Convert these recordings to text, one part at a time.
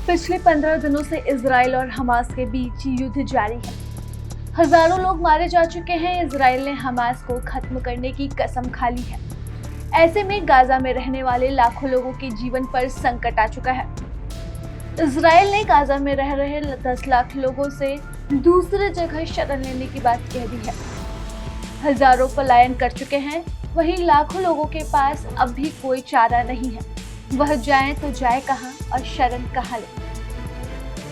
पिछले 15 दिनों से इजराइल और हमास के बीच युद्ध जारी है। हजारों लोग मारे जा चुके हैं। इजराइल ने हमास को खत्म करने की कसम खा ली है। ऐसे में गाजा में रहने वाले लाखों लोगों के जीवन पर संकट आ चुका है। इजराइल ने गाजा में रह रहे 10 लाख लोगों से दूसरे जगह शरण लेने की बात कह दी है। हजारों पलायन कर चुके हैं, वहीं लाखों लोगों के पास अब भी कोई चारा नहीं है। वह जाएं तो जाए कहां और शरण कहां ले।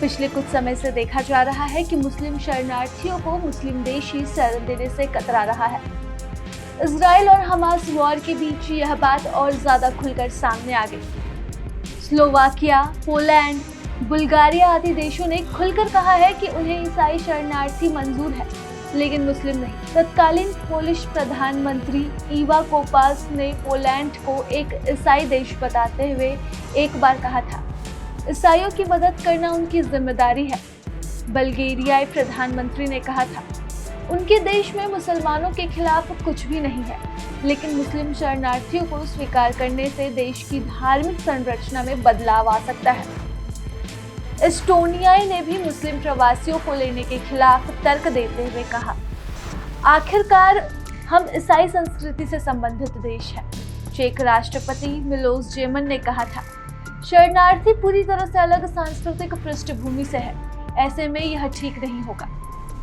पिछले कुछ समय से देखा जा रहा है कि मुस्लिम शरणार्थियों को मुस्लिम देश ही शरण देने से कतरा रहा है। इजराइल और हमास वॉर के बीच यह बात और ज्यादा खुलकर सामने आ गई। स्लोवाकिया, पोलैंड, बुल्गारिया आदि देशों ने खुलकर कहा है कि उन्हें ईसाई शरणार्थी मंजूर है, लेकिन मुस्लिम नहीं। तत्कालीन पोलिश प्रधानमंत्री ईवा कोपास ने पोलैंड को एक ईसाई देश बताते हुए एक बार कहा था, ईसाइयों की मदद करना उनकी जिम्मेदारी है। बल्गेरियाई प्रधानमंत्री ने कहा था, उनके देश में मुसलमानों के खिलाफ कुछ भी नहीं है, लेकिन मुस्लिम शरणार्थियों को स्वीकार करने से देश की धार्मिक संरचना में बदलाव आ सकता है। एस्टोनियाई ने भी मुस्लिम प्रवासियों को लेने के खिलाफ तर्क देते हुए कहा, आखिरकार हम ईसाई संस्कृति से संबंधित देश है। चेक राष्ट्रपति मिलोस जेमन ने कहा था, शरणार्थी पूरी तरह से अलग सांस्कृतिक पृष्ठभूमि से है, ऐसे में यह ठीक नहीं होगा।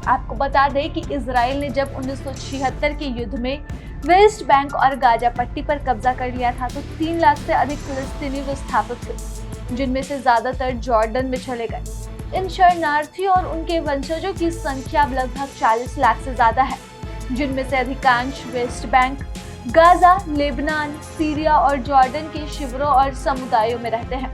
आपको बता दें कि इजराइल ने जब 1976 के युद्ध में वेस्ट बैंक और गाजा पट्टी पर कब्जा कर लिया था तो 3 लाख से अधिक फिलिस्तीनी विस्थापित हुए, जिनमें से ज्यादातर जॉर्डन में चले गए। इन शरणार्थियों और उनके वंशजों की संख्या लगभग 40 लाख से ज्यादा है, जिनमें से अधिकांश West Bank, Gaza, Lebanon, Syria और जॉर्डन के शिविरों और समुदायों में रहते हैं।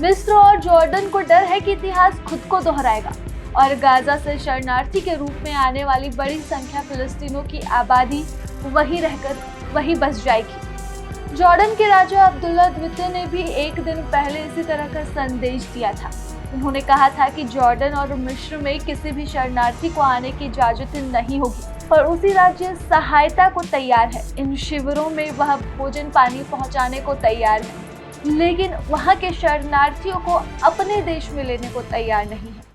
मिस्र और जॉर्डन को डर है कि इतिहास खुद को दोहराएगा और गाजा से शरणार्थी के रूप में आने वाली बड़ी संख्या फिलिस्तीनों की आबादी वहीं रहकर वहीं बस जाएगी। जॉर्डन के राजा अब्दुल्ला द्वितीय ने भी एक दिन पहले इसी तरह का संदेश दिया था। उन्होंने कहा था कि जॉर्डन और मिस्र में किसी भी शरणार्थी को आने की इजाजत नहीं होगी और उसी राज्य सहायता को तैयार है। इन शिविरों में वह भोजन पानी पहुंचाने को तैयार है, लेकिन वहां के शरणार्थियों को अपने देश में लेने को तैयार नहीं है।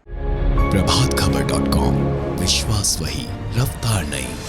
प्रभातखबर.com, विश्वास वही, रफ्तार नहीं।